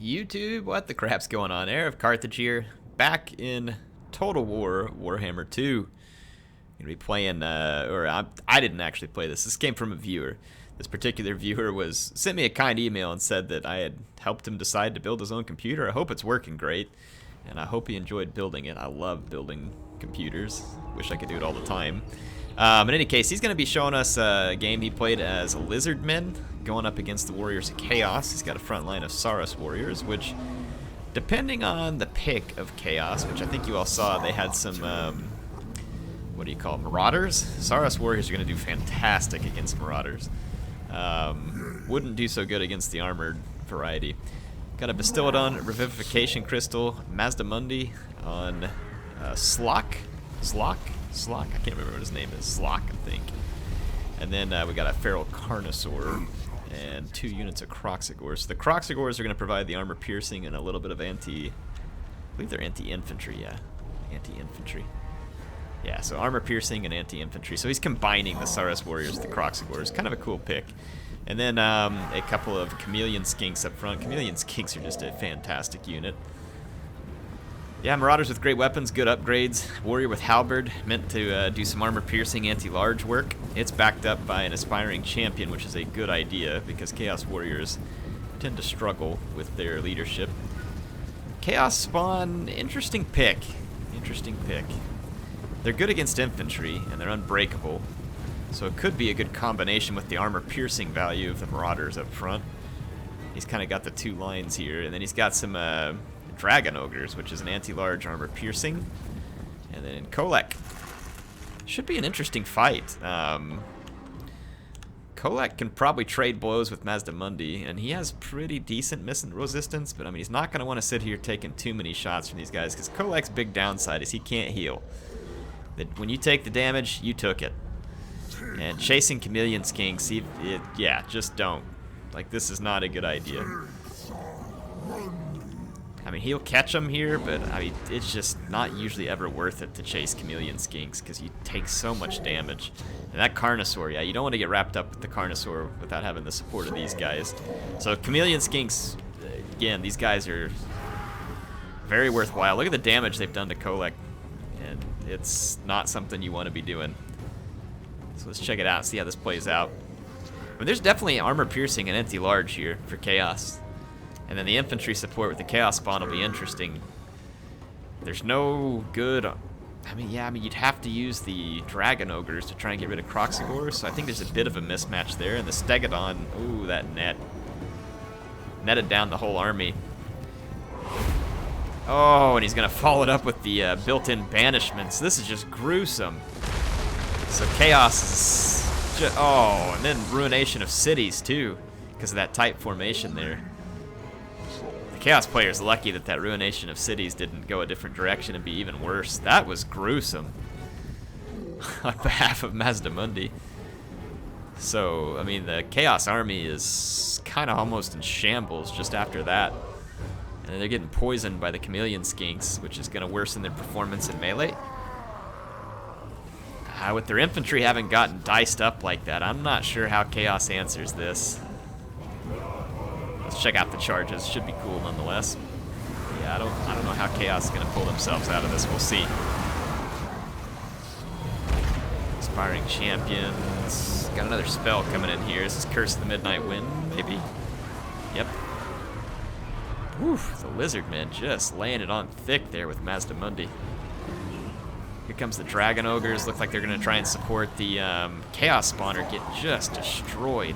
YouTube, what the crap's going on? HeirofCarthage here, back in Total War Warhammer 2. Gonna be playing, I didn't actually play this. This came from a viewer. This particular viewer sent me a kind email and said that I had helped him decide to build his own computer. I hope it's working great, and I hope he enjoyed building it. I love building computers. Wish I could do it all the time. In any case, he's going to be showing us a game he played as Lizardmen, going up against the Warriors of Chaos. He's got a front line of Saurus Warriors, which, depending on the pick of Chaos, which I think you all saw, they had some, what do you call it, Marauders? Saurus Warriors are going to do fantastic against Marauders. Wouldn't do so good against the armored variety. Got a Bastillodon Revivification Crystal, Mazdamundi on Slock? I can't remember what his name is. Slock, I think. And then we got a Feral Carnosaur and 2 units of Kroxigors. So the Kroxigors are going to provide the armor piercing and a little bit of I believe they're anti-infantry, yeah. Anti-infantry. Yeah, so armor piercing and anti-infantry. So he's combining the Saurus Warriors with the Kroxigors. Kind of a cool pick. And then a couple of Chameleon Skinks up front. Chameleon Skinks are just a fantastic unit. Yeah, Marauders with great weapons, good upgrades. Warrior with Halberd, meant to do some armor-piercing anti-large work. It's backed up by an Aspiring Champion, which is a good idea, because Chaos Warriors tend to struggle with their leadership. Chaos Spawn, interesting pick. Interesting pick. They're good against infantry, and they're unbreakable, so it could be a good combination with the armor-piercing value of the Marauders up front. He's kind of got the 2 lines here, and then he's got some Dragon Ogres, which is an anti-large armor piercing. And then Kholek. Should be an interesting fight. Kholek can probably trade blows with Mazdamundi, and he has pretty decent missile resistance, but I mean, he's not going to want to sit here taking too many shots from these guys, because Kholek's big downside is he can't heal. That when you take the damage, you took it. And chasing Chameleon Skinks, yeah, just don't. Like, this is not a good idea. I mean, he'll catch them here, but I mean, it's just not usually ever worth it to chase Chameleon Skinks because you take so much damage. And that Carnosaur, yeah, you don't want to get wrapped up with the Carnosaur without having the support of these guys. So Chameleon Skinks, again, these guys are very worthwhile. Look at the damage they've done to Kholek, and it's not something you want to be doing. So let's check it out, see how this plays out. I mean, there's definitely armor piercing and anti-large here for Chaos. And then the infantry support with the Chaos Spawn will be interesting. There's no good... I mean, you'd have to use the Dragon Ogres to try and get rid of Kroxigors, so I think there's a bit of a mismatch there. And the Stegodon, ooh, that netted down the whole army. Oh, and he's going to follow it up with the built-in banishments. This is just gruesome. So Chaos is... oh, and then ruination of cities, too, because of that tight formation there. Chaos player's lucky that ruination of cities didn't go a different direction and be even worse. That was gruesome on behalf of Mazdamundi. So, I mean, the Chaos army is kind of almost in shambles just after that. And then they're getting poisoned by the Chameleon Skinks, which is going to worsen their performance in melee. With their infantry having gotten diced up like that, I'm not sure how Chaos answers this. Let's check out the charges. Should be cool nonetheless. Yeah, I don't know how Chaos is going to pull themselves out of this. We'll see. Aspiring Champions. Got another spell coming in here. Is this Curse of the Midnight Wind, maybe? Yep. Woof, the Lizardmen just laying it on thick there with Mazdamundi. Here comes the Dragon Ogres. Look like they're going to try and support the Chaos Spawner. Get just destroyed.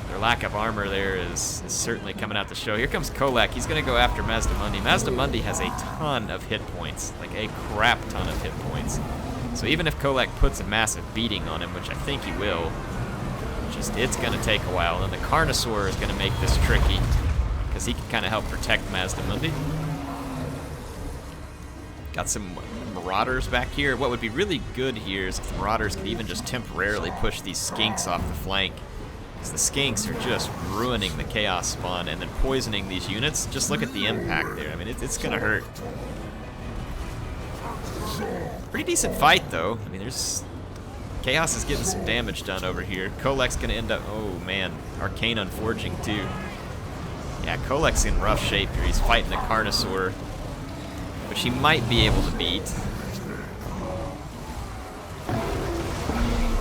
Their lack of armor there is certainly coming out to show. Here comes Kholek. He's going to go after Mazdamundi. Mazdamundi has a ton of hit points, like a crap ton of hit points. So even if Kholek puts a massive beating on him, which I think he will, it's going to take a while. And the Carnosaur is going to make this tricky because he can kind of help protect Mazdamundi. Got some Marauders back here. What would be really good here is if the Marauders could even just temporarily push these Skinks off the flank. The Skinks are just ruining the Chaos Spawn and then poisoning these units. Just look at the impact there. I mean, it's going to hurt. Pretty decent fight, though. I mean, there's Chaos is getting some damage done over here. Kholek's gonna end up, oh man, Arcane Unforging too. Yeah, Kholek's in rough shape here. He's fighting a Carnosaur, which he might be able to beat.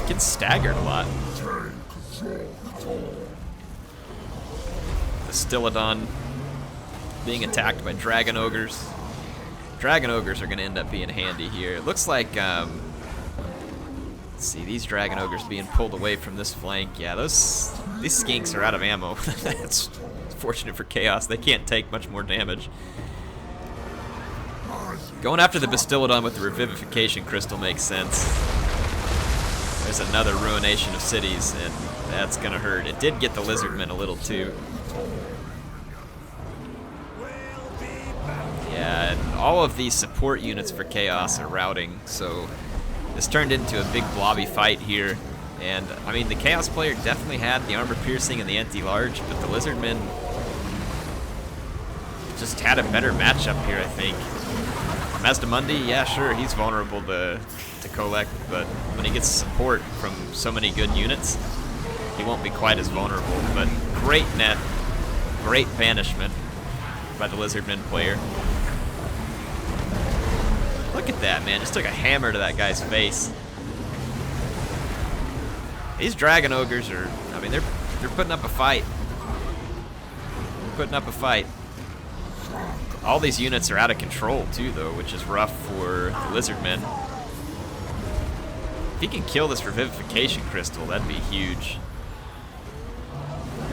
Gets staggered a lot. The Stylodon being attacked by Dragon Ogres. Dragon Ogres are going to end up being handy here. It looks like, let's see, these Dragon Ogres being pulled away from this flank. Yeah, these skinks are out of ammo. That's fortunate for Chaos. They can't take much more damage. Going after the Bastillodon with the Revivification Crystal makes sense. There's another ruination of cities, and that's gonna hurt. It did get the Lizardmen a little too. Yeah, and all of these support units for Chaos are routing, so this turned into a big blobby fight here. And I mean, the Chaos player definitely had the armor piercing and the anti-large, but the Lizardmen just had a better matchup here, I think. Mazdamundi, yeah, sure, he's vulnerable to Kholek, but when he gets support from so many good units, he won't be quite as vulnerable. But great net, great banishment by the Lizardmen player. Look at that, man, just took a hammer to that guy's face. These Dragon Ogres are, I mean, they're putting up a fight. They're putting up a fight. All these units are out of control too, though, which is rough for the Lizardmen. If he can kill this Revivification Crystal, that'd be huge.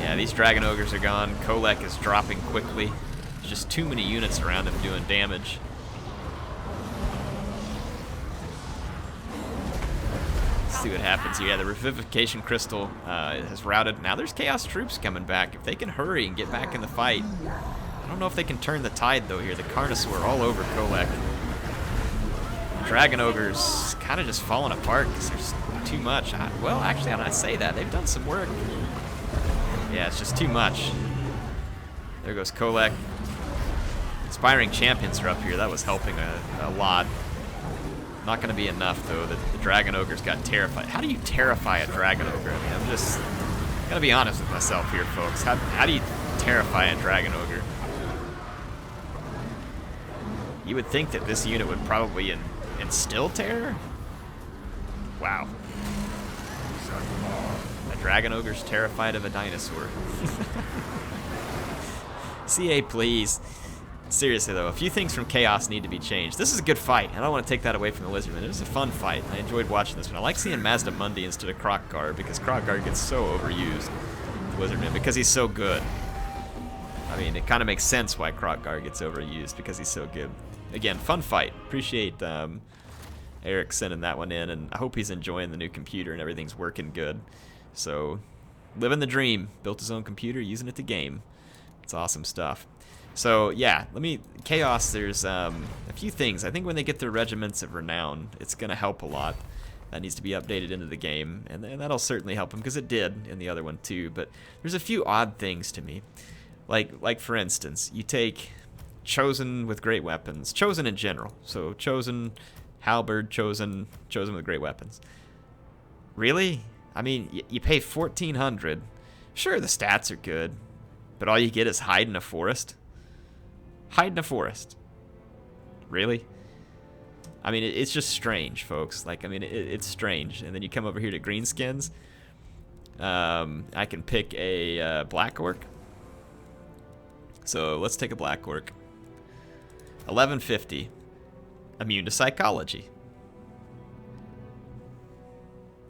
Yeah, these Dragon Ogres are gone. Kholek is dropping quickly. There's just too many units around him doing damage. Let's see what happens here. Yeah, the Revivification Crystal has routed. Now there's Chaos troops coming back. If they can hurry and get back in the fight. I don't know if they can turn the tide, though, here. The Carnosaur all over Kholek. Dragon Ogres kind of just falling apart because there's too much. Well, actually, how did I say that? They've done some work. Yeah, it's just too much. There goes Kholek. Inspiring Champions are up here. That was helping a lot. Not going to be enough, though. The Dragon Ogres got terrified. How do you terrify a Dragon Ogre? I mean, I'm just going to be honest with myself here, folks. How do you terrify a Dragon Ogre? You would think that this unit would probably instill terror? Wow. A Dragon Ogre's terrified of a dinosaur. CA, please. Seriously, though, a few things from Chaos need to be changed. This is a good fight. I don't want to take that away from the Lizardmen. It was a fun fight. I enjoyed watching this one. I like seeing Mazdamundi instead of Croc-Gar because Croc-Gar gets so overused, the Lizardmen, because he's so good. I mean, it kind of makes sense why Croc-Gar gets overused because he's so good. Again, fun fight. Appreciate Eric sending that one in, and I hope he's enjoying the new computer and everything's working good. So, living the dream. Built his own computer, using it to game. It's awesome stuff. So, yeah, Chaos, there's a few things. I think when they get their Regiments of Renown, it's going to help a lot. That needs to be updated into the game, and that'll certainly help them, because it did in the other one too. But there's a few odd things to me. Like for instance, you take Chosen with great weapons. Chosen in general. So Chosen, Halberd, Chosen with great weapons. Really? I mean, you pay 1,400. Sure, the stats are good, but all you get is hide in a forest. Hide in a forest. Really? I mean, it's just strange, folks. Like, I mean, it's strange. And then you come over here to Greenskins. I can pick a Black Orc. So let's take a Black Orc. 1150. Immune to psychology.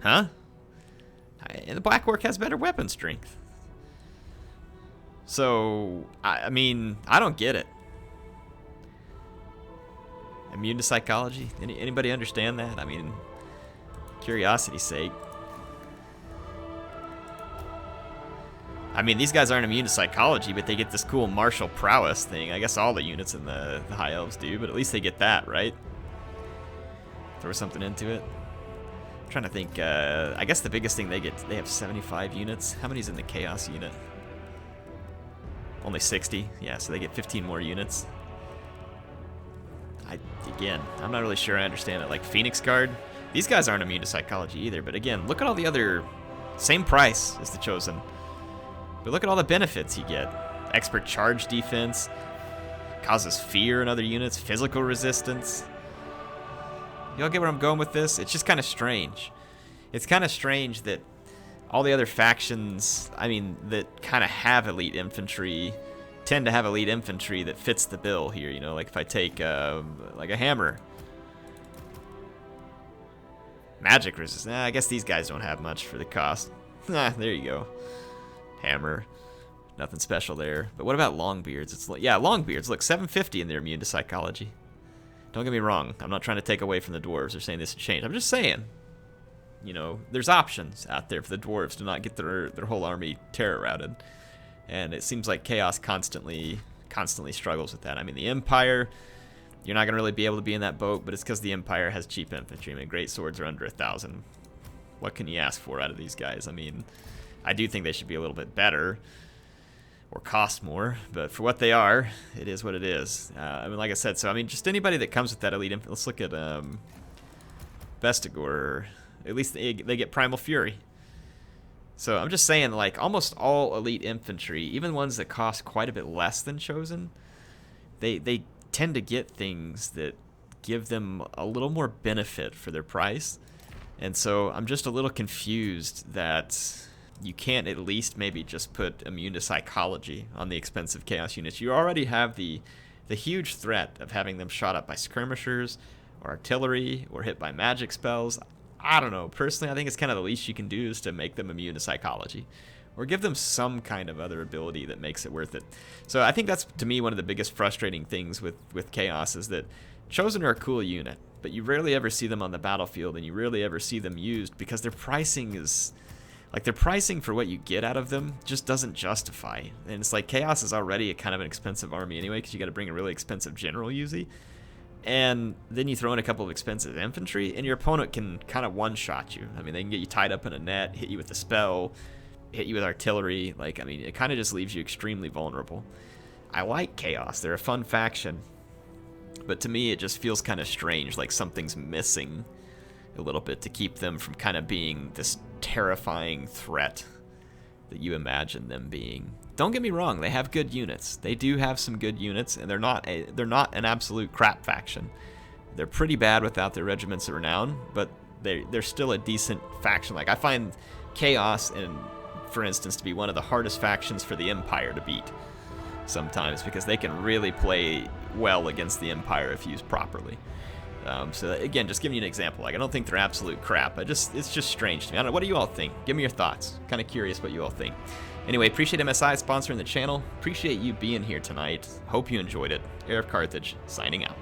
Huh? And the Black Orc has better weapon strength. So, I mean, I don't get it. Immune to psychology? Anybody understand that? I mean, curiosity's sake. I mean, these guys aren't immune to psychology, but they get this cool martial prowess thing. I guess all the units in the High Elves do, but at least they get that, right? Throw something into it. I'm trying to think. I guess the biggest thing they get, they have 75 units. How many's in the Chaos unit? Only 60. Yeah, so they get 15 more units. Again, I'm not really sure I understand it. Like Phoenix Guard, These guys aren't immune to psychology either, but again, look at all the other... Same price as the Chosen. But look at all the benefits you get. Expert charge defense, causes fear in other units, physical resistance. Y'all get where I'm going with this? It's just kind of strange. It's kind of strange that all the other factions, I mean, that kind of have elite infantry, tend to have elite infantry that fits the bill here, you know, like if I take, like a hammer. Magic resistance. I guess these guys don't have much for the cost. There you go. Hammer. Nothing special there. But what about Longbeards? It's like, yeah, Longbeards. Look, 750 and they're immune to psychology. Don't get me wrong. I'm not trying to take away from the dwarves or saying this should change. I'm just saying, you know, there's options out there for the dwarves to not get their whole army terror routed. And it seems like Chaos constantly struggles with that. I mean, the Empire, you're not going to really be able to be in that boat, but it's because the Empire has cheap infantry. I mean, great swords are under 1,000. What can you ask for out of these guys? I mean, I do think they should be a little bit better or cost more, but for what they are, it is what it is. I mean, like I said, so I mean, just anybody that comes with that elite infantry. Let's look at Vestigor. At least they get Primal Fury. So I'm just saying, like, almost all elite infantry, even ones that cost quite a bit less than Chosen, they tend to get things that give them a little more benefit for their price. And so I'm just a little confused that you can't at least maybe just put immune to psychology on the expensive Chaos units. You already have the huge threat of having them shot up by skirmishers or artillery or hit by magic spells. I don't know. Personally, I think it's kind of the least you can do is to make them immune to psychology, or give them some kind of other ability that makes it worth it. So I think that's, to me, one of the biggest frustrating things with Chaos is that Chosen are a cool unit, but you rarely ever see them on the battlefield, and you rarely ever see them used because their pricing is... Like, their pricing for what you get out of them just doesn't justify. And it's like Chaos is already a kind of an expensive army anyway, because you got to bring a really expensive general usually. And then you throw in a couple of expensive infantry, and your opponent can kind of one-shot you. I mean, they can get you tied up in a net, hit you with a spell, hit you with artillery. Like, I mean, it kind of just leaves you extremely vulnerable. I like Chaos. They're a fun faction. But to me, it just feels kind of strange, like something's missing a little bit to keep them from kind of being this terrifying threat that you imagine them being. Don't get me wrong, they have good units. They do have some good units, and they're not an absolute crap faction. They're pretty bad without their regiments of renown, but they're still a decent faction. Like, I find Chaos, and for instance, to be one of the hardest factions for the Empire to beat sometimes, because they can really play well against the Empire if used properly. So again, just giving you an example. Like, I don't think they're absolute crap. It's just strange to me. I don't know. What do you all think? Give me your thoughts. Kind of curious what you all think. Anyway, appreciate MSI sponsoring the channel. Appreciate you being here tonight. Hope you enjoyed it. HeirofCarthage, signing out.